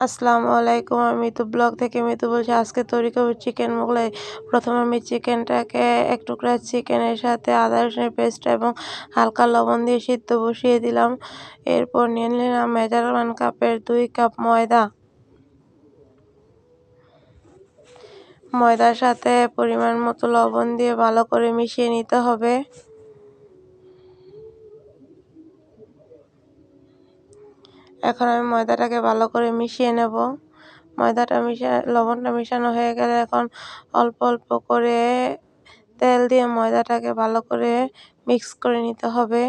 আসসালামু আলাইকুম। আমি মিতু ব্লগ থেকে মিতু বলছি। আজকে তৈরি করব চিকেন মোগলাই। প্রথমে আমি চিকেনটাকে এক টুকরা চিকেনের সাথে আদা রসুনের পেস্ট এবং হালকা লবণ দিয়ে সিদ্ধ বসিয়ে দিলাম। এরপর নিয়ে নিলাম মেজারমেন্ট কাপের 2 কাপ ময়দা। ময়দার সাথে পরিমাণ মতো লবণ দিয়ে ভালো করে মিশিয়ে নিতে হবে। এখন আমি ময়দাটাকে ভালো করে মিশিয়ে নেব। লবণটা মিশানো হয়ে গেলে এখন অল্প অল্প করে তেল দিয়ে ময়দাটাকে ভালো করে মিক্স করে নিতে হবে।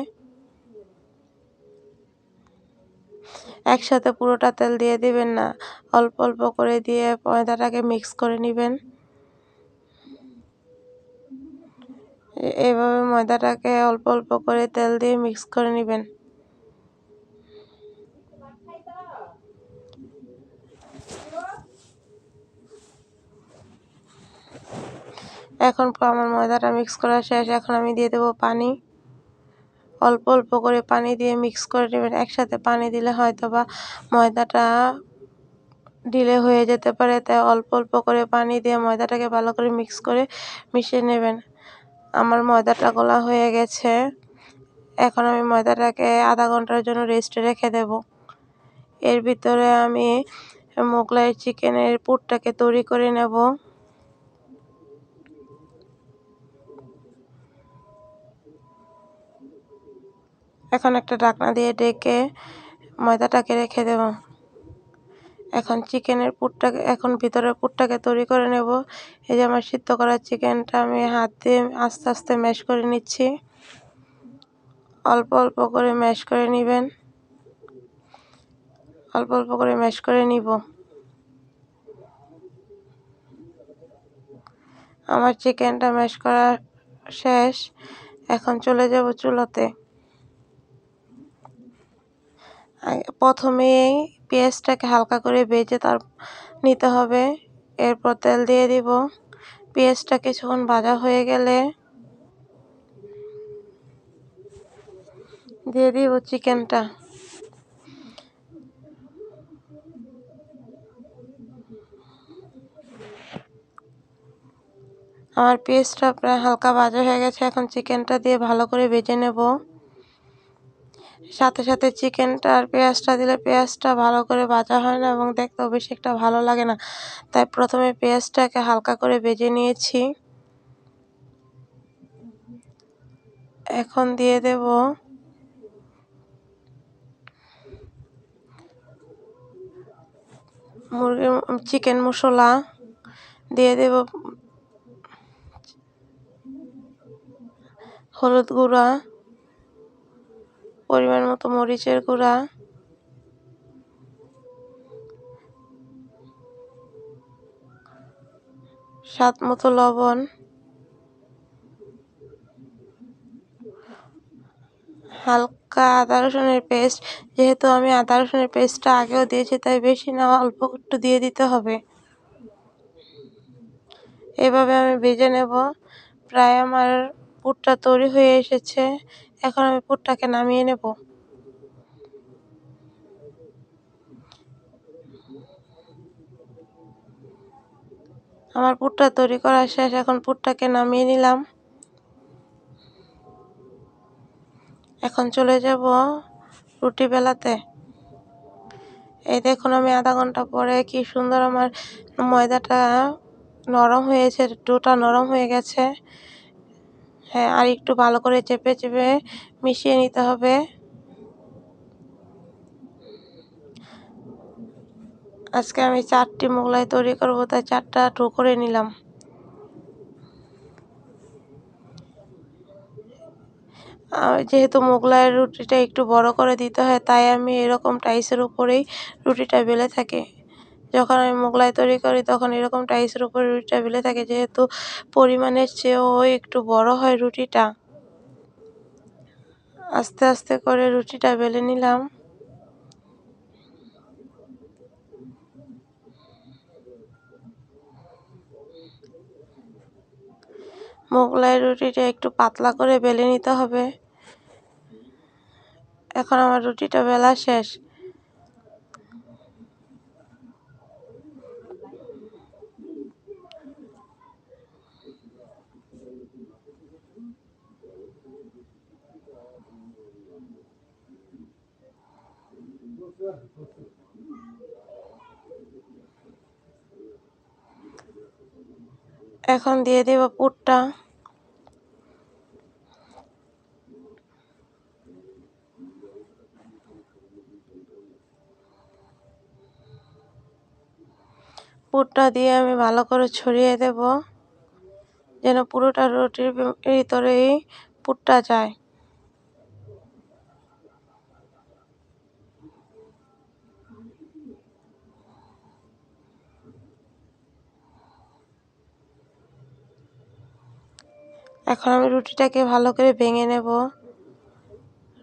একসাথে পুরোটা তেল দিয়ে দিবেন না, অল্প অল্প করে দিয়ে ময়দাটাকে মিক্স করে নেবেন। এভাবে ময়দাটাকে অল্প অল্প করে তেল দিয়ে মিক্স করে নেবেন। এখন আমার ময়দাটা মিক্স করা শেষ। এখন আমি দিয়ে দেবো পানি। অল্প অল্প করে পানি দিয়ে মিক্স করে নেবেন। একসাথে পানি দিলে হয়তোবা ময়দাটা ঢিলে হয়ে যেতে পারে, তাই অল্প অল্প করে পানি দিয়ে ময়দাটাকে ভালো করে মিক্স করে মিশিয়ে নেবেন। আমার ময়দাটা গোলা হয়ে গেছে। এখন আমি ময়দাটাকে আধা ঘন্টার জন্য রেস্টে রেখে দেব। এর ভিতরে আমি মোগলাই চিকেনের পুরটাকে তৈরি করে নেব। এখন একটা ঢাকনা দিয়ে ঢেকে ময়দাটাকে রেখে দেব। এখন ভিতরের পুরটাকে তৈরি করে নেব। এই যে আমার সিদ্ধ করা চিকেনটা আমি হাত দিয়ে আস্তে আস্তে ম্যাশ করে নিচ্ছি। অল্প অল্প করে ম্যাশ করে নেবেন। অল্প অল্প করে ম্যাশ করে নিব। আমার চিকেনটা ম্যাশ করা শেষ। এখন চলে যাব চুলাতে। প্রথমেই পেঁয়াজটাকে হালকা করে ভেজে নিতে হবে। এরপর তেল দিয়ে দিব। পেঁয়াজটা কিছুক্ষণ ভাজা হয়ে গেলে দিয়ে দিব চিকেনটা। আমার পেঁয়াজটা প্রায় হালকা ভাজা হয়ে গেছে। এখন চিকেনটা দিয়ে ভালো করে ভেজে নেব। সাথে সাথে চিকেনটা আর পেঁয়াজটা দিলে পেঁয়াজটা ভালো করে ভাজা হয় না এবং দেখতেও বেশি একটা ভালো লাগে না, তাই প্রথমে পেঁয়াজটাকে হালকা করে ভেজে নিয়েছি। এখন দিয়ে দেব চিকেন মশলা, দিয়ে দেব হলুদ গুঁড়া, পরিমাণ মতো মরিচের গুঁড়া, স্বাদ মতো লবণ, হালকা আদা রসুনের পেস্ট। যেহেতু আমি আদা রসুনের পেস্টটা আগেও দিয়েছি, তাই বেশি না অল্প একটু দিয়ে দিতে হবে। এভাবে আমি ভেজে নেব। প্রায় আমার পুরটা তৈরি হয়ে এসেছে। এখন আমি পুরটাকে নামিয়ে নেব। আমার পুরটা তৈরি করা শেষ। এখন পুরটাকে নামিয়ে নিলাম। এখন চলে যাব রুটি বেলাতে। এই দেখুন, আমি আধা ঘন্টা পরে কি সুন্দর আমার ময়দাটা নরম হয়েছে, ডোটা নরম হয়ে গেছে। হ্যাঁ, আর একটু ভালো করে চেপে চেপে মিশিয়ে নিতে হবে। আজকে আমি 4টি মোগলাই তৈরি করব, তাই 4টা ডো করে নিলাম। যেহেতু মোগলাইয়ের রুটিটা একটু বড় করে দিতে হয়, তাই আমি এরকম টাইসের উপরেই রুটিটা বেলে থাকি। যখন আমি মোগলাই তৈরি করি তখন এরকম টাইসের উপরে রুটিটা বেলে থাকি, যেহেতু পরিমাণের চেয়েও একটু বড় হয় রুটিটা। আস্তে আস্তে করে রুটিটা বেলে নিলাম। মোগলাই রুটিটা একটু পাতলা করে বেলে নিতে হবে। এখন আমার রুটিটা বেলা শেষ। এখন দিয়ে দেব পুরটা। পুরটা দিয়ে আমি ভালো করে ছড়িয়ে দেব, যেন পুরোটা রুটির ভিতরেই পুরটা যায়। এখন আমি রুটিটাকে ভালো করে ভেঙে নেব।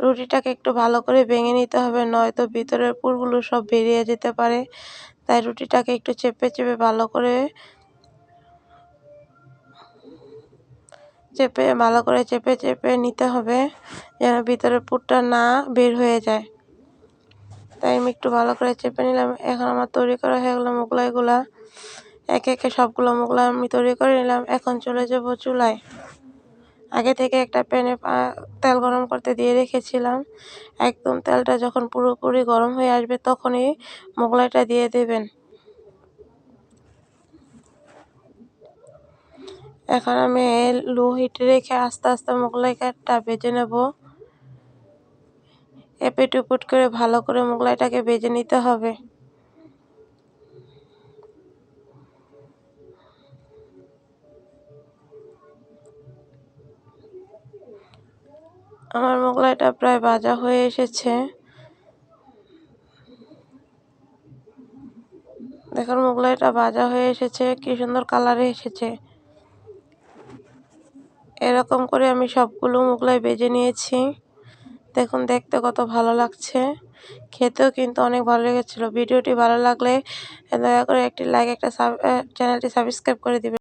রুটিটাকে একটু ভালো করে ভেঙে নিতে হবে, নয়তো ভিতরের পুরগুলো সব বেরিয়ে যেতে পারে। তাই রুটিটাকে একটু চেপে চেপে ভালো করে চেপে চেপে নিতে হবে, যেন ভিতরের পুরটা না বের হয়ে যায়। তাই আমি একটু ভালো করে চেপে নিলাম। এখন আমার তৈরি করা হয়ে গেল মোগলাইগুলা। একে একে সবগুলো মোগলাই আমি তৈরি করে নিলাম। এখন চলে যাব চুলায়। আগে থেকে একটা প্যানে তেল গরম করতে দিয়ে রেখেছিলাম। একদম তেলটা যখন পুরোপুরি গরম হয়ে আসবে তখনই মোগলাইটা দিয়ে দেবেন। এখন আমি লো হিটে রেখে আস্তে আস্তে মোগলাইটা ভেজে নেব। এপিট ওপিট করে ভালো করে মোগলাইটাকে ভেজে নিতে হবে। আমার মোগলাইটা প্রায় ভাজা হয়ে এসেছে। দেখুন মোগলাইটা ভাজা হয়ে এসেছে, কি সুন্দর কালারে এসেছে। এরকম করে আমি সবগুলো মোগলাই ভেজে নিয়েছি। দেখুন দেখতে কত ভালো লাগছে, খেতেও কিন্তু অনেক ভালো লেগেছিল। ভিডিওটি ভালো লাগলে দয়া করে একটি লাইক, চ্যানেলটি সাবস্ক্রাইব করে দিবেন।